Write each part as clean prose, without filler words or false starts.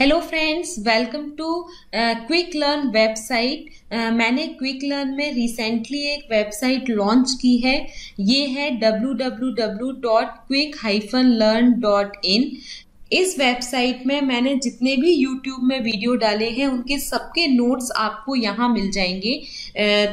Hello friends, welcome to quick learn website. मैंने quick learn में recently एक website launch की है। ये है www.quick-learn.in। इस वेबसाइट में मैंने जितने भी YouTube में वीडियो डाले हैं उनके सबके नोट्स आपको यहाँ मिल जाएंगे।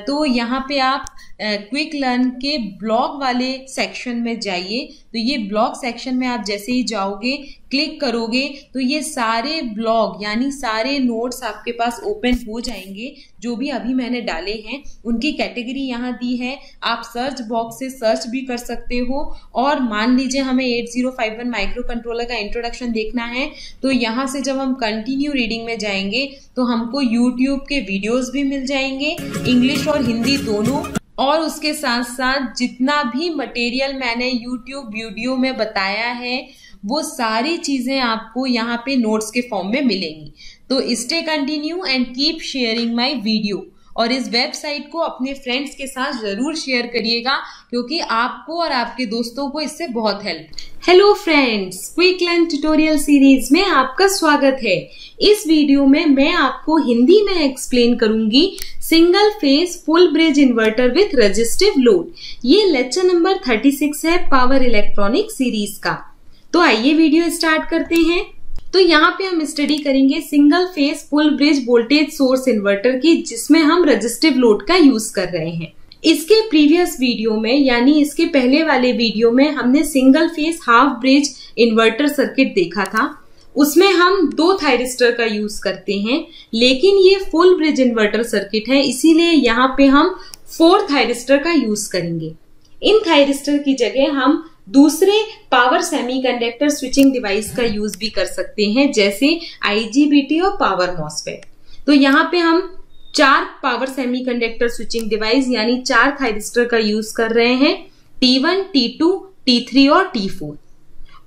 तो यहाँ पे आप क्विक लर्न के ब्लॉग वाले सेक्शन में जाइए। तो ये ब्लॉग सेक्शन में आप जैसे ही जाओगे, क्लिक करोगे तो ये सारे ब्लॉग यानी सारे नोट्स आपके पास ओपन हो जाएंगे। जो भी अभी मैंने डाले हैं उनकी कैटेगरी यहाँ दी है। आप सर्च बॉक्स से सर्च भी कर सकते हो। और मान लीजिए हमें 8051 माइक्रो कंट्रोलर का इंट्रोडक्शन देखना है तो यहाँ से जब हम कंटिन्यू रीडिंग में जाएंगे तो हमको यूट्यूब के वीडियोस भी मिल जाएंगे, इंग्लिश और हिंदी दोनों। और उसके साथ साथ जितना भी मटेरियल मैंने यूट्यूब वीडियो में बताया है वो सारी चीजें आपको यहाँ पे नोट्स के फॉर्म में मिलेंगी। तो stay continue and keep sharing my video. और इस वेबसाइट को अपने फ्रेंड्स के साथ जरूर शेयर करिएगा क्योंकि आपको और आपके दोस्तों को इससे बहुत help. Hello friends, quick learn tutorial series में आपका स्वागत है। इस वीडियो में मैं आपको हिंदी में एक्सप्लेन करूंगी single phase full bridge inverter with resistive load. ये लेक्चर नंबर 36 है पावर इलेक्ट्रॉनिक सीरीज का। तो आइए वीडियो स्टार्ट करते हैं। तो यहाँ पे हम स्टडी करेंगे single phase full bridge voltage source inverter की, जिसमें हम रेजिस्टिव लोड का यूज कर रहे हैं। इसके प्रीवियस वीडियो में यानी इसके पहले वाले वीडियो में हमने single phase half bridge inverter circuit देखा था। उसमें हम 2 थायरिस्टर का यूज करते हैं, लेकिन ये फुल ब्रिज इन्वर्टर सर्किट है इसीलिए यहाँ पे हम 4 थायरिस्टर का यूज करेंगे। इन थायरिस्टर की जगह हम दूसरे पावर सेमीकंडक्टर स्विचिंग डिवाइस का यूज भी कर सकते हैं, जैसे IGBT और पावर मॉसफेट। तो यहाँ पे हम 4 पावर सेमीकंडक्टर स्विचिंग डिवाइस यानी 4 थायरिस्टर का यूज कर रहे हैं, T1, T2, T3 और T4।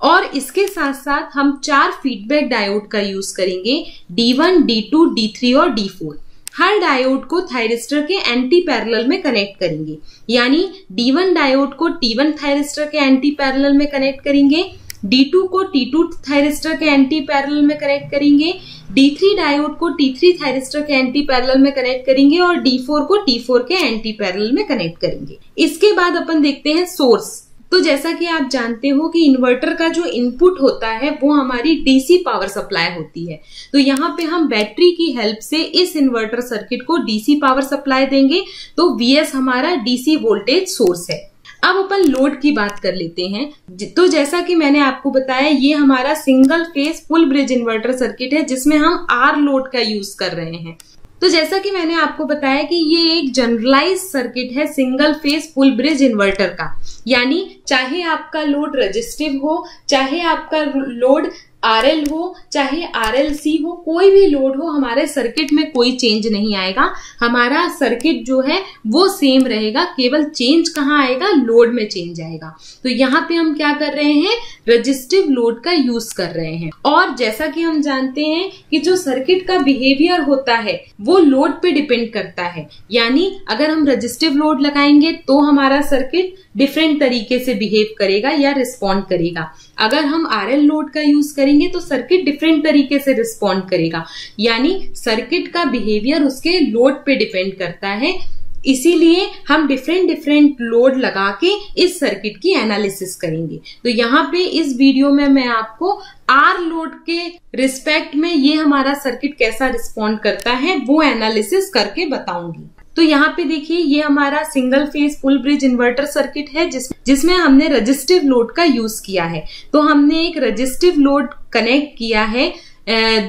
और इसके साथ साथ हम 4 फीडबैक डायोड का यूज करेंगे, D1, D2, D3 और D4। हर डायोड को थायरिस्टर के एंटी पैरेलल में कनेक्ट करेंगे, यानी D1 डायोड को T1 थायरिस्टर के एंटी पैरेलल में कनेक्ट करेंगे, D2 को T2 थायरिस्टर के एंटी पैरेलल में कनेक्ट करेंगे, D3 डायोड को T3 थायरिस्टर के एंटी पैरेलल में कनेक्ट करेंगे और D4 को T4 के एंटी पैरेलल में कनेक्ट करेंगे। इसके बाद अपन देखते हैं सोर्स। तो जैसा कि आप जानते हो कि इन्वर्टर का जो इनपुट होता है वो हमारी डीसी पावर सप्लाई होती है। तो यहाँ पे हम बैटरी की हेल्प से इस इन्वर्टर सर्किट को डीसी पावर सप्लाई देंगे। तो Vs हमारा डीसी वोल्टेज सोर्स है। अब अपन लोड की बात कर लेते हैं। तो जैसा कि मैंने आपको बताया ये हमारा single phase full bridge inverter circuit है जिसमें हम R लोड का यूज कर रहे हैं। तो जैसा कि मैंने आपको बताया कि ये एक जनरलाइज सर्किट है single phase full bridge inverter का, यानी चाहे आपका लोड रेजिस्टिव हो, चाहे आपका लोड RL हो, चाहे RLC हो, कोई भी लोड हो, हमारे सर्किट में कोई चेंज नहीं आएगा। हमारा सर्किट जो है वो सेम रहेगा, केवल चेंज कहाँ आएगा, लोड में चेंज आएगा। तो यहाँ पे हम क्या कर रहे हैं, रेजिस्टिव लोड का यूज कर रहे हैं। और जैसा कि हम जानते हैं कि जो सर्किट का बिहेवियर होता है वो लोड पे डिपेंड करता है, यानी अगर हम रेजिस्टिव लोड लगाएंगे तो हमारा सर्किट डिफरेंट तरीके से बिहेव करेगा या रिस्पॉन्ड करेगा। अगर हम RL लोड का यूज करेंगे तो सर्किट डिफरेंट तरीके से रिस्पॉन्ड करेगा, यानी सर्किट का बिहेवियर उसके लोड पे डिपेंड करता है। इसीलिए हम डिफरेंट लोड लगा के इस सर्किट की एनालिसिस करेंगे। तो यहाँ पे इस वीडियो में मैं आपको R लोड के रिस्पेक्ट में ये हमारा सर्किट कैसा रिस्पॉन्ड करता है वो एनालिसिस करके बताऊंगी। तो यहाँ पे देखिए ये हमारा single phase full bridge inverter circuit है जिसमें हमने रेजिस्टिव लोड का यूज किया है। तो हमने एक रेजिस्टिव लोड कनेक्ट किया है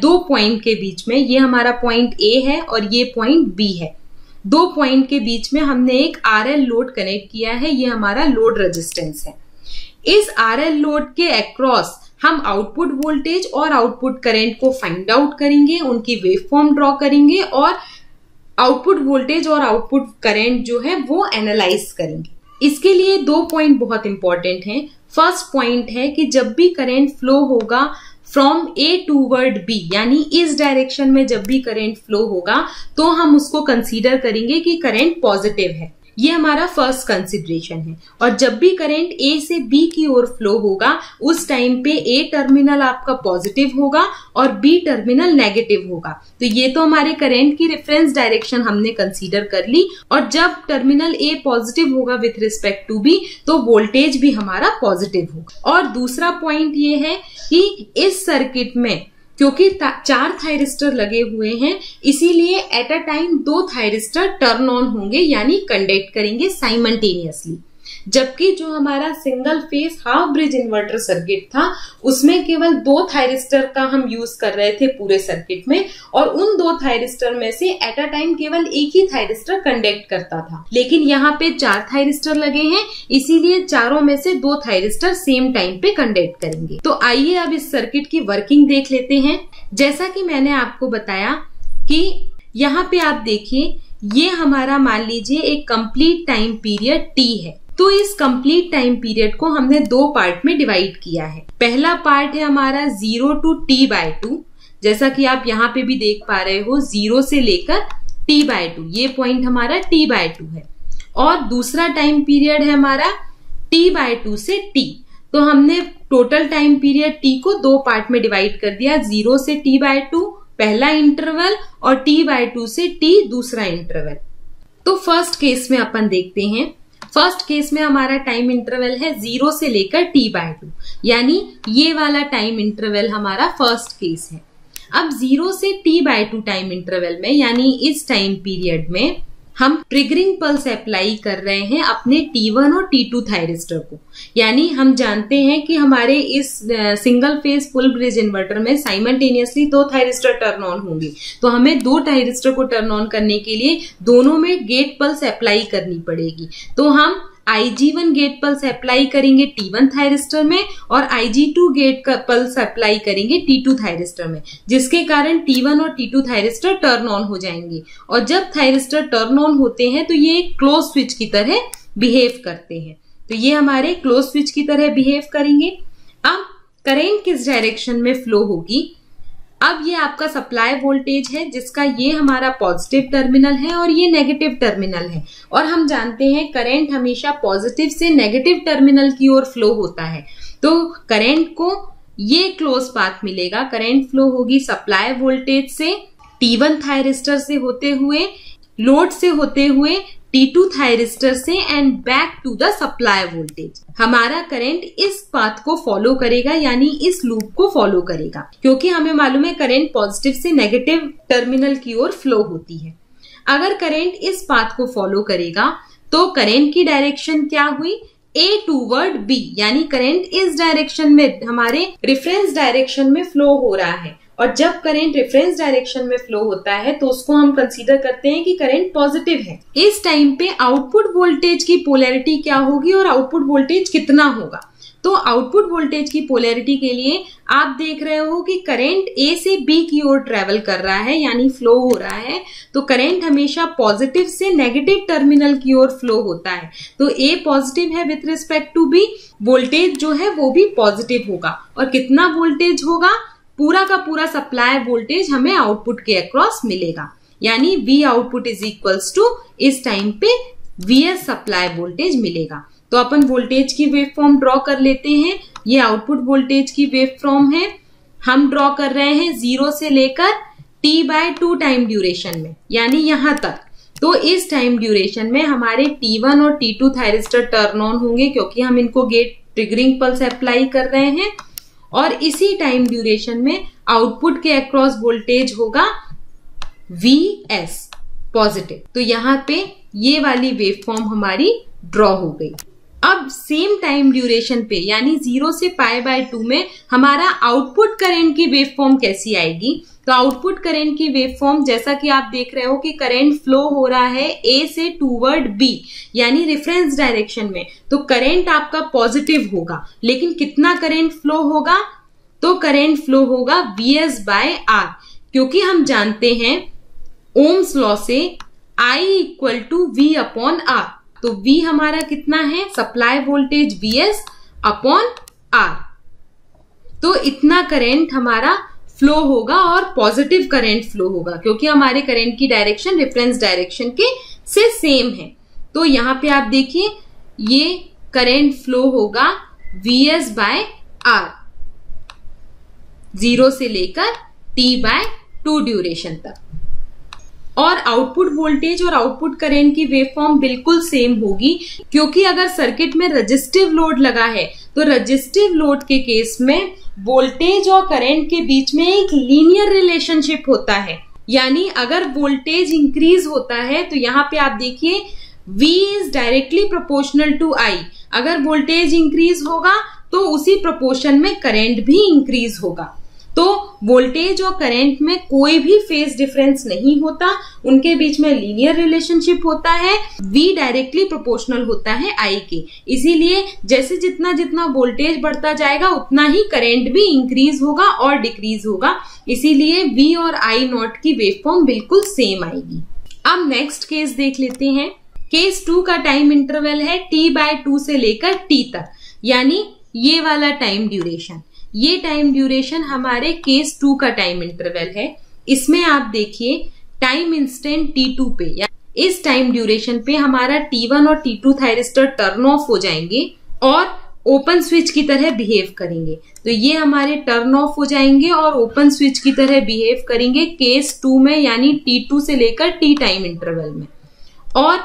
2 पॉइंट के बीच में। ये हमारा पॉइंट A है और ये पॉइंट B है। 2 पॉइंट के बीच में हमने एक RL लोड कनेक्ट किया है, ये हमारा लोड रेजिस्टेंस है। इस RL लोड के अक्रॉस हम आउटपुट वोल्टेज और आउटपुट करंट को फाइंड आउट करेंगे, उनकी वेवफॉर्म ड्रॉ करेंगे और आउटपुट वोल्टेज और आउटपुट करंट जो है वो एनालाइज करेंगे। इसके लिए 2 पॉइंट बहुत इंपॉर्टेंट हैं। फर्स्ट पॉइंट है कि जब भी करंट फ्लो होगा फ्रॉम A टूवर्ड B, यानी इस डायरेक्शन में जब भी करंट फ्लो होगा तो हम उसको कंसीडर करेंगे कि करंट पॉजिटिव है। ये हमारा फर्स्ट कंसिडरेशन है। और जब भी करंट ए से बी की ओर फ्लो होगा उस टाइम पे ए टर्मिनल आपका पॉजिटिव होगा और बी टर्मिनल नेगेटिव होगा। तो ये तो हमारे करंट की रेफरेंस डायरेक्शन हमने कंसीडर कर ली। और जब टर्मिनल ए पॉजिटिव होगा विथ रिस्पेक्ट टू बी तो वोल्टेज भी हमारा पॉजिटिव होगा। और दूसरा पॉइंट ये है कि इस सर्किट में क्योंकि 4 थायरिस्टर लगे हुए हैं इसीलिए at a time 2 thyristor turn on होंगे यानी कंडक्ट करेंगे साइमल्टेनियसली। जबकि जो हमारा single phase half bridge inverter circuit था उसमें केवल 2 थायरिस्टर का हम यूज कर रहे थे पूरे सर्किट में और उन 2 थायरिस्टर में से एट अ टाइम केवल एक ही थायरिस्टर कंडक्ट करता था। लेकिन यहाँ पे 4 थायरिस्टर लगे हैं इसीलिए चारों में से 2 थायरिस्टर सेम टाइम पे कंडक्ट करेंगे। तो आइए अब इस सर्किट की वर्किंग देख लेते हैं। जैसा कि मैंने आपको बताया कि यहाँ पे आप देखिए ये हमारा मान लीजिए एक कंप्लीट टाइम पीरियड टी है। तो इस कंप्लीट टाइम पीरियड को हमने 2 पार्ट में डिवाइड किया है। पहला पार्ट है हमारा 0 to t/2, जैसा कि आप यहाँ पे भी देख पा रहे हो 0 से लेकर t/2, ये पॉइंट हमारा t/2 है। और दूसरा टाइम पीरियड है हमारा t/2 से t। तो हमने टोटल टाइम पीरियड t को 2 पार्ट में डिवाइड कर दिया, 0 से t/2 पहला इंटरवल और t/2 से t दूसरा इंटरवल। तो फर्स्ट केस में अपन देखते हैं। फर्स्ट केस में हमारा टाइम इंटरवल है 0 से लेकर t/2 यानी ये वाला टाइम इंटरवल हमारा फर्स्ट केस है। अब 0 से t/2 टाइम इंटरवल में यानी इस टाइम पीरियड में हम ट्रिगरिंग पल्स अप्लाई कर रहे हैं अपने T1 और T2 थायरिस्टर को। यानी हम जानते हैं कि हमारे इस single phase full bridge inverter में साइमल्टेनियसली 2 थायरिस्टर टर्न ऑन होंगे। तो हमें 2 थायरिस्टर को टर्न ऑन करने के लिए दोनों में गेट पल्स अप्लाई करनी पड़ेगी। तो हम IG1 गेट पल्स अप्लाई करेंगे T1 थायरिस्टर में और IG2 गेट पल्स अप्लाई करेंगे T2 थायरिस्टर में, जिसके कारण T1 और T2 थायरिस्टर टर्न ऑन हो जाएंगे। और जब थायरिस्टर टर्न ऑन होते हैं तो ये एक क्लोज स्विच की तरह बिहेव करते हैं। तो ये हमारे क्लोज स्विच की तरह बिहेव करेंगे। अब करंट किस डायरेक्शन में फ्लो होगी? अब ये आपका सप्लाई वोल्टेज है जिसका ये हमारा पॉजिटिव टर्मिनल है और ये नेगेटिव टर्मिनल है। और हम जानते हैं करंट हमेशा पॉजिटिव से नेगेटिव टर्मिनल की ओर फ्लो होता है। तो करंट को ये क्लोज पाथ मिलेगा। करंट फ्लो होगी सप्लाई वोल्टेज से T1 थायरिस्टर से होते हुए, लोड से होते हुए T2 थायरिस्टर से and back to the supply voltage. हमारा करंट इस पाथ को फॉलो करेगा यानी इस लूप को फॉलो करेगा, क्योंकि हमें मालूम है करंट पॉजिटिव से नेगेटिव टर्मिनल की ओर फ्लो होती है। अगर करंट इस पाथ को फॉलो करेगा तो करंट की डायरेक्शन क्या हुई? A टूवर्ड B, यानी करंट इस डायरेक्शन में हमारे रेफरेंस डायरेक्शन में फ्लो हो रहा है। और जब करंट रेफरेंस डायरेक्शन में फ्लो होता है तो उसको हम कंसीडर करते हैं कि करंट पॉजिटिव है। इस टाइम पे आउटपुट वोल्टेज की पोलैरिटी क्या होगी और आउटपुट वोल्टेज कितना होगा? तो आउटपुट वोल्टेज की पोलैरिटी के लिए आप देख रहे हो कि करंट A से B की ओर ट्रेवल कर रहा है यानी फ्लो हो रहा है। तो करंट हमेशा पॉजिटिव से नेगेटिव टर्मिनल की ओर फ्लो होता है। तो A पॉजिटिव है with respect to B, voltage जो है वो भी पॉजिटिव होगा। और कितना वोल्टेज होगा? पूरा का पूरा सप्लाई वोल्टेज हमें आउटपुट के अक्रॉस मिलेगा, यानी V output is equals to इस टाइम पे VS सप्लाई वोल्टेज मिलेगा। तो अपन वोल्टेज की वेव फॉर्म ड्रॉ कर लेते हैं। ये आउटपुट वोल्टेज की वेव फॉर्म है। हम ड्रॉ कर रहे हैं 0 से लेकर T/2 टाइम ड्यूरेशन में, यानी यहां तक। तो इस टाइम ड्यूरेशन में हमारे T1 और T2 थायरिस्टर टर्न ऑन होंगे क्योंकि हम इनको गेट ट्रिगरिंग पल्स अप्लाई कर रहे हैं। और इसी टाइम ड्यूरेशन में आउटपुट के अक्रॉस वोल्टेज होगा VS पॉजिटिव। तो यहाँ पे ये वाली वेव फॉर्म हमारी ड्रॉ हो गई। अब सेम टाइम ड्यूरेशन पे यानी 0 से π/2 में हमारा आउटपुट करंट की वेव फॉर्म कैसी आएगी? तो आउटपुट करंट की वेव फॉर्म जैसा कि आप देख रहे हो कि करंट फ्लो हो रहा है A से टूवर्ड B यानी रेफरेंस डायरेक्शन में। तो करंट आपका पॉजिटिव होगा, लेकिन कितना करंट फ्लो होगा? तो करंट फ्लो होगा VS/R, क्योंकि हम जानते हैं ओम्स लॉ से I = V/R। तो V हमारा कितना है? Supply voltage VS/R। तो इतना करंट हमारा फ्लो होगा और पॉजिटिव करंट फ्लो होगा क्योंकि हमारे करंट की डायरेक्शन रेफरेंस डायरेक्शन के से सेम है। तो यहाँ पे आप देखिए ये करंट फ्लो होगा Vs बाय R, 0 से लेकर T/2 ड्यूरेशन तक। और आउटपुट वोल्टेज और आउटपुट करंट की वेवफॉर्म बिल्कुल सेम होगी, क्योंकि अगर सर्किट में रेजिस्टिव लोड लगा है तो रेजिस्टिव लोड के केस में वोल्टेज और करंट के बीच में एक लीनियर रिलेशनशिप होता है। यानी अगर वोल्टेज इंक्रीज होता है तो यहाँ पे आप देखिए V is directly proportional to I। अगर वोल्टेज इंक्रीज होगा तो उसी प्रोपोर्शन में करंट भी इंक्रीज होगा। तो वोल्टेज और करंट में कोई भी फेज डिफरेंस नहीं होता, उनके बीच में लीनियर रिलेशनशिप होता है। V डायरेक्टली प्रोपोर्शनल होता है I के, इसीलिए जैसे जितना जितना वोल्टेज बढ़ता जाएगा उतना ही करंट भी इंक्रीज होगा और डिक्रीज होगा, इसीलिए V और I नॉट की वेवफॉर्म बिल्कुल सेम आएगी। अब नेक्स्ट केस देख लेते हैं। केस 2 का टाइम इंटरवल है T/2 से लेकर T तक, यानी ये वाला टाइम ड्यूरेशन। ये टाइम ड्यूरेशन हमारे केस 2 का टाइम इंटरवल है। इसमें आप देखिए टाइम इंस्टेंट T2 पे, या इस टाइम ड्यूरेशन पे हमारा T1 और T2 थायरिस्टर टर्न ऑफ हो जाएंगे और ओपन स्विच की तरह बिहेव करेंगे। तो ये हमारे टर्न ऑफ हो जाएंगे और ओपन स्विच की तरह बिहेव करेंगे केस 2 में, यानी T2 से लेकर T टाइम इंटरवल में। और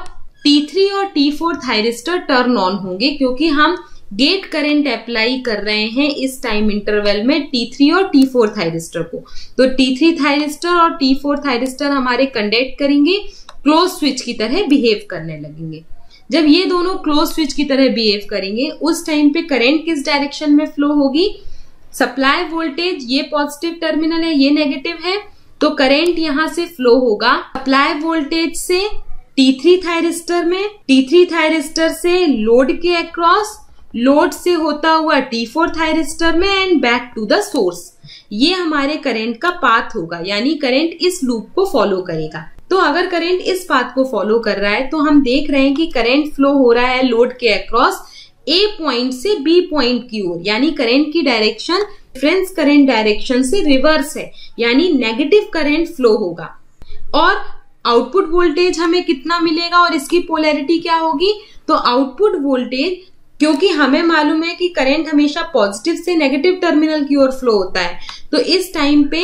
T3 और T4 थायरिस्टर टर्न ऑन होंगे, क्योंकि हम गेट करंट अप्लाई कर रहे हैं इस टाइम इंटरवल में T3 और T4 थायरिस्टर को। तो T3 थायरिस्टर और T4 थायरिस्टर हमारे कंडक्ट करेंगे, क्लोज स्विच की तरह बिहेव करने लगेंगे। जब ये दोनों क्लोज स्विच की तरह बिहेव करेंगे उस टाइम पे करंट किस डायरेक्शन में फ्लो होगी? सप्लाई वोल्टेज, ये पॉजिटिव टर्मिनल है, ये नेगेटिव है, तो करंट यहां से फ्लो होगा सप्लाई वोल्टेज से T3 थायरिस्टर में, T3 थायरिस्टर से लोड के अक्रॉस, लोड से होता हुआ T4 थायरिस्टर में and back to the source. ये हमारे करंट का पाथ होगा, यानी करंट इस लूप को फॉलो करेगा। तो अगर करंट इस पाथ को फॉलो कर रहा है तो हम देख रहे हैं कि करंट फ्लो हो रहा है लोड के अक्रॉस A पॉइंट से B पॉइंट की ओर, यानी करंट की डायरेक्शन रेफरेंस करंट डायरेक्शन से रिवर्स है, यानी नेगेटिव करंट फ्लो होगा। और आउटपुट वोल्टेज हमें कितना मिलेगा और इसकी पोलैरिटी क्या होगी? तो आउटपुट वोल्टेज, क्योंकि हमें मालूम है कि करंट हमेशा पॉजिटिव से नेगेटिव टर्मिनल की ओर फ्लो होता है, तो इस टाइम पे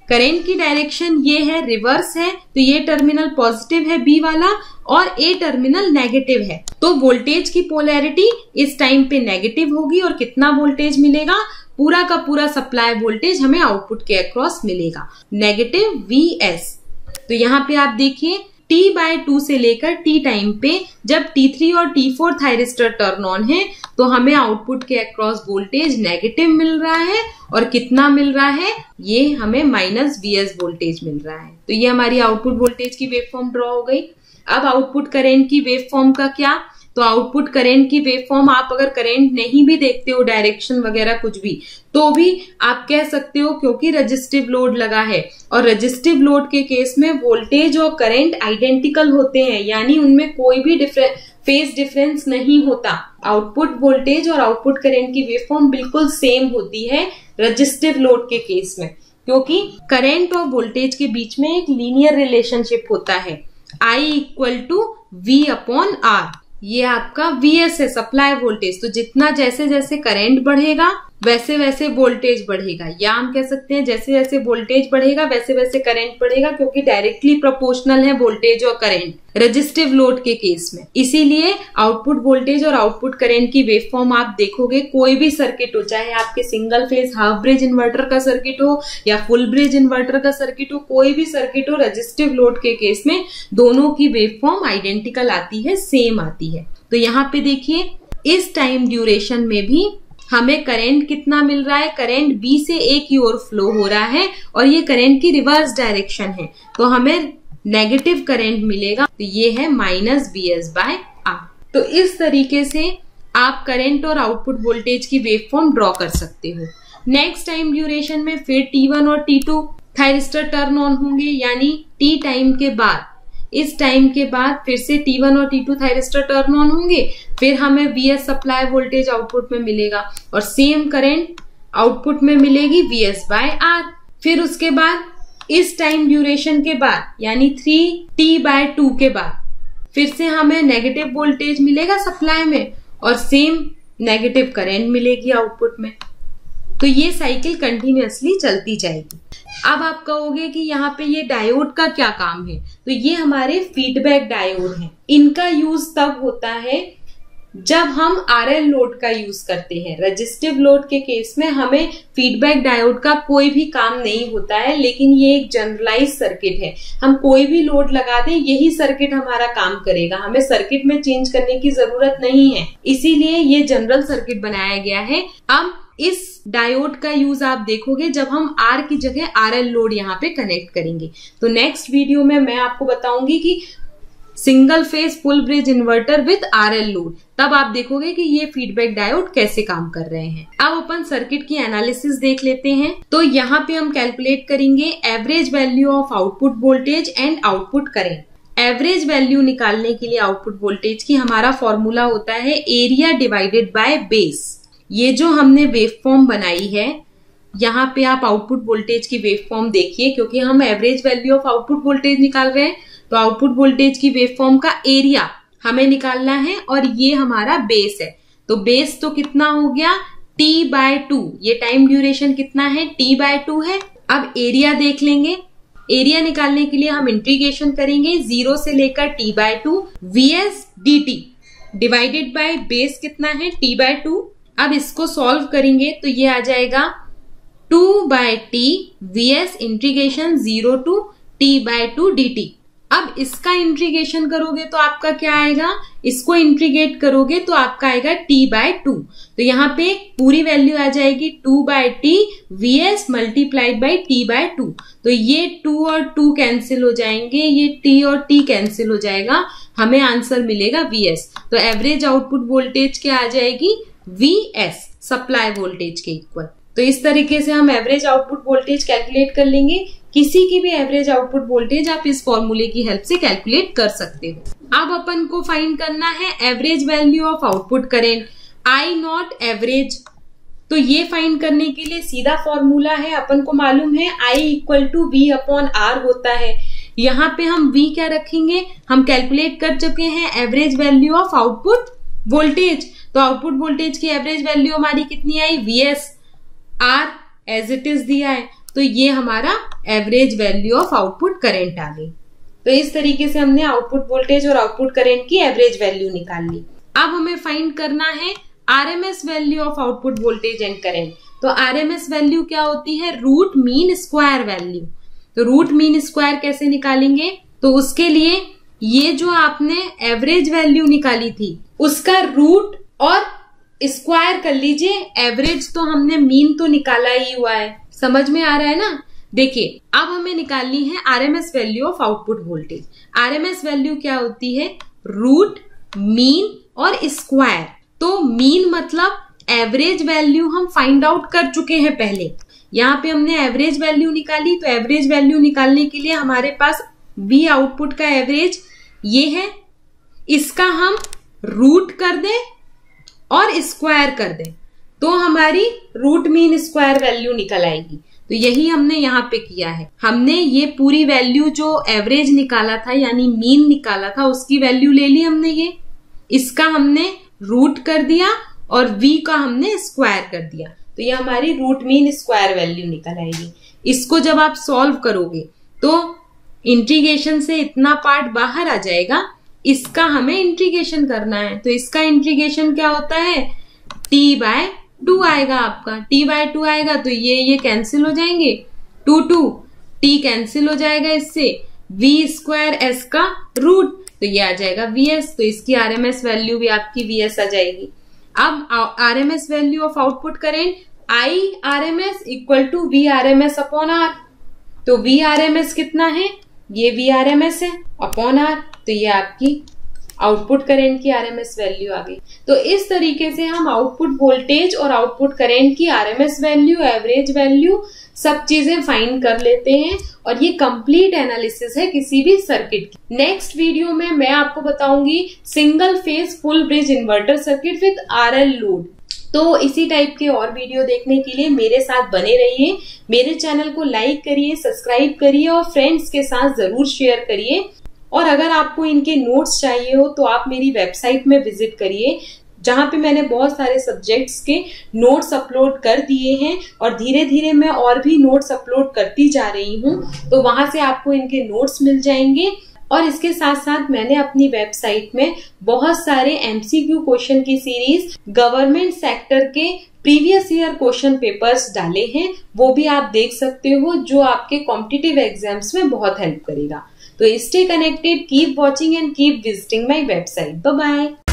करंट की डायरेक्शन ये है, रिवर्स है, तो ये टर्मिनल पॉजिटिव है B वाला और A टर्मिनल नेगेटिव है। तो वोल्टेज की पोलैरिटी इस टाइम पे नेगेटिव होगी और कितना वोल्टेज मिलेगा? पूरा का पूरा सप्लाई वोल्टेज हमें आउटपुट के अक्रॉस मिलेगा, नेगेटिव Vs। तो यहाँ पे आप देखिए T/2 से लेकर T टाइम पे जब T3 और T4 थायरिस्टर टर्न ऑन है तो हमें आउटपुट के अक्रॉस वोल्टेज नेगेटिव मिल रहा है, और कितना मिल रहा है? ये हमें -Vs वोल्टेज मिल रहा है। तो ये हमारी आउटपुट वोल्टेज की वेवफॉर्म ड्रॉ हो गई। अब आउटपुट करंट की वेवफॉर्म का क्या? तो आउटपुट करंट की वेवफॉर्म आप अगर करंट नहीं भी देखते हो, डायरेक्शन वगैरह कुछ भी, तो भी आप कह सकते हो, क्योंकि रजिस्टिव लोड लगा है और रजिस्टिव लोड के केस में वोल्टेज और करंट आइडेंटिकल होते हैं, यानी उनमें कोई भी फेज डिफरेंस नहीं होता। आउटपुट वोल्टेज और आउटपुट करंट की वेवफॉर्म बिल्कुल सेम होती है रजिस्टिव लोड के केस में, क्योंकि करंट और वोल्टेज के बीच में एक लीनियर रिलेशनशिप होता है, I = V/R। ये आपका Vs है, सप्लाई वोल्टेज। तो जितना जैसे जैसे करंट बढ़ेगा वैसे वैसे वोल्टेज बढ़ेगा, या हम कह सकते हैं जैसे जैसे वोल्टेज बढ़ेगा वैसे वैसे करंट बढ़ेगा, क्योंकि डायरेक्टली प्रोपोर्शनल है वोल्टेज और करंट रजिस्टिव लोड के केस में। इसीलिए आउटपुट वोल्टेज और आउटपुट करंट की वेवफॉर्म आप देखोगे, कोई भी सर्किट हो, चाहे आपके single phase half bridge inverter का सर्किट हो या फुल ब्रिज इन्वर्टर का सर्किट हो, कोई भी सर्किट हो, रजिस्टिव लोड के केस में दोनों की वेवफॉर्म आइडेंटिकल आती है, सेम आती है। तो यहाँ पे देखिए इस टाइम ड्यूरेशन में भी हमें करंट कितना मिल रहा है? करंट B से A की ओर फ्लो हो रहा है और ये करंट की रिवर्स डायरेक्शन है, तो हमें नेगेटिव करंट मिलेगा। तो ये है -Vs/R। तो इस तरीके से आप करंट और आउटपुट वोल्टेज की वेवफॉर्म ड्रॉ कर सकते हो। नेक्स्ट टाइम ड्यूरेशन में फिर T1 और T2 थायरिस्टर टर्न ऑन होंगे, यानी T टाइम के बाद, इस टाइम के बाद फिर से T1 और T2 थायरिस्टर टर्न ऑन होंगे, फिर हमें Vs सप्लाई वोल्टेज आउटपुट में मिलेगा और सेम करंट आउटपुट में मिलेगी Vs/R। फिर उसके बाद इस टाइम ड्यूरेशन के बाद, यानी 3T/2 के बाद फिर से हमें नेगेटिव वोल्टेज मिलेगा सप्लाई में और सेम नेगेटिव करंट मिलेगी आउटपुट में। तो ये साइकिल कंटिन्यूअसली चलती जाएगी। अब आप कहोगे कि यहाँ पे ये डायोड का क्या काम है, तो ये हमारे फीडबैक डायोड हैं। इनका यूज तब होता है जब हम आरएल लोड का यूज करते हैं। रजिस्टिव लोड के केस में हमें फीडबैक डायोड का कोई भी काम नहीं होता है, लेकिन ये एक जनरलाइज सर्किट है। हम कोई भी लोड लगा दें, यही सर्किट हमारा काम करेगा, हमें सर्किट में चेंज करने की जरूरत नहीं है, इसीलिए ये जनरल सर्किट बनाया गया है। अब इस डायोड का यूज आप देखोगे जब हम आर की जगह आरएल लोड यहाँ पे कनेक्ट करेंगे। तो नेक्स्ट वीडियो में मैं आपको बताऊंगी कि single phase full bridge inverter with RL load, तब आप देखोगे कि ये फीडबैक डायोड कैसे काम कर रहे हैं। अब अपन सर्किट की एनालिसिस देख लेते हैं। तो यहाँ पे हम कैलकुलेट करेंगे average value of output voltage and output current. Average value निकालने के लिए आउटपुट वोल्टेज की हमारा फॉर्मूला होता है एरिया डिवाइडेड बाय बेस। ये जो हमने वेवफॉर्म बनाई है, यहाँ पे आप आउटपुट वोल्टेज की वेवफॉर्म देखिए, क्योंकि हम average value of output voltage निकाल रहे हैं, तो आउटपुट वोल्टेज की वेवफॉर्म का एरिया हमें निकालना है और ये हमारा बेस है। तो बेस तो कितना हो गया T/2, ये टाइम ड्यूरेशन कितना है T/2 है। अब एरिया देख लेंगे। एरिया निकालने के लिए हम इंटीग्रेशन करेंगे 0 से लेकर T/2 VS dt divided by base कितना है T/2। अब इसको सॉल्व करेंगे तो ये आ जाएगा 2/T VS integration 0 to T/2 dt। अब इसका इंटीग्रेशन करोगे तो आपका क्या आएगा, इसको इंटीग्रेट करोगे तो आपका आएगा T/2। तो यहाँ पे पूरी वैल्यू आ जाएगी 2/T VS multiplied by T/2। तो ये 2 और 2 कैंसिल हो जाएंगे, ये T और T कैंसिल हो जाएगा, हमें आंसर मिलेगा VS। तो एवरेज आउटपुट वोल्टेज क्या आ जाएगी VS, सप्लाई वोल्टेज के इक्वल। तो इस तरीके से हम एवरेज आउटपुट वोल्टेज कैलकुलेट कर लेंगे। किसी की भी एवरेज आउटपुट वोल्टेज आप इस फॉर्मूले की हेल्प से कैलकुलेट कर सकते हो। अब अपन को फाइंड करना है average value of output current, I not average. तो ये फाइंड करने के लिए सीधा फॉर्मूला है, अपन को मालूम है I इक्वल टू V/R होता है। यहाँ पे हम V क्या रखेंगे, हम कैलकुलेट कर चुके हैं average value of output voltage. तो आउटपुट वोल्टेज की एवरेज वैल्यू हमारी कितनी आई VS, R as it is दिया है, तो ये हमारा average value of output current आ गई। तो इस तरीके से हमने आउटपुट वोल्टेज और आउटपुट करंट की एवरेज वैल्यू निकाल ली। अब हमें फाइंड करना है RMS value of output voltage and current. तो आरएमएस वैल्यू क्या होती है, रूट मीन स्क्वायर वैल्यू। तो रूट मीन स्क्वायर कैसे निकालेंगे, तो उसके लिए ये जो आपने एवरेज वैल्यू निकाली थी उसका रूट और स्क्वायर कर लीजिए। एवरेज तो हमने मीन तो निकाला ही हुआ है, समझ में आ रहा है ना। देखिए अब हमें निकालनी है RMS value of output voltage. RMS value क्या होती है, रूट मीन और स्क्वायर। तो मीन मतलब एवरेज वैल्यू हम फाइंड आउट कर चुके हैं पहले, यहाँ पे हमने एवरेज वैल्यू निकाली। तो एवरेज वैल्यू निकालने के लिए हमारे पास V आउटपुट का एवरेज ये है, इसका हम रूट कर दें और स्क्वायर कर दें तो हमारी रूट मीन स्क्वायर वैल्यू निकल आएगी। तो यही हमने यहाँ पे किया है, हमने ये पूरी वैल्यू जो एवरेज निकाला था यानी मीन निकाला था उसकी वैल्यू ले ली हमने, ये इसका हमने रूट कर दिया और V का हमने स्क्वायर कर दिया। तो ये हमारी रूट मीन स्क्वायर वैल्यू निकल आएगी। इसको जब आप सॉल्व करोगे तो इंटीग्रेशन से इतना पार्ट बाहर आ जाएगा, इसका हमें इंटीग्रेशन करना है। तो इसका इंटीग्रेशन क्या होता है, T/2 आएगा आपका। T/2 आएगा तो ये कैंसिल हो जाएंगे, 2 T कैंसिल हो जाएगा इससे, V² S का रूट, तो ये आ जाएगा VS। तो इसकी आरएमएस वैल्यू भी आपकी VS आ जाएगी। अब RMS value of output current IRMS equal to VRMS/R। तो VRMS कितना है, ये VRMS है अपॉन R, तो ये आपकी आउटपुट करंट की आरएमएस वैल्यू आ गई। तो इस तरीके से हम आउटपुट वोल्टेज और आउटपुट करंट की आरएमएस वैल्यू, एवरेज वैल्यू सब चीजें फाइंड कर लेते हैं और ये कंप्लीट एनालिसिस है किसी भी सर्किट की। नेक्स्ट वीडियो में मैं आपको बताऊंगी single phase full bridge inverter circuit with RL load. तो इसी टाइप के और वीडियो देखने के लिए मेरे साथ बने रहिए। मेरे चैनल को लाइक करिए, सब्सक्राइब करिए और फ्रेंड्स के साथ जरूर शेयर करिए। और अगर आपको इनके नोट्स चाहिए हो तो आप मेरी वेबसाइट में विजिट करिए, जहां पे मैंने बहुत सारे सब्जेक्ट्स के नोट्स अपलोड कर दिए हैं और धीरे धीरे मैं और भी नोट्स अपलोड करती जा रही हूं। तो वहां से आपको इनके नोट्स मिल जाएंगे। और इसके साथ साथ मैंने अपनी वेबसाइट में बहुत सारे एमसीक्यू क्वेश्चन की सीरीज, गवर्नमेंट सेक्टर के प्रीवियस ईयर क्वेश्चन पेपर्स डाले हैं, वो भी आप देख सकते हो, जो आपके कॉम्पिटिटिव एग्जाम्स में बहुत हेल्प करेगा। तो stay connected, keep watching and keep visiting my website. Bye bye.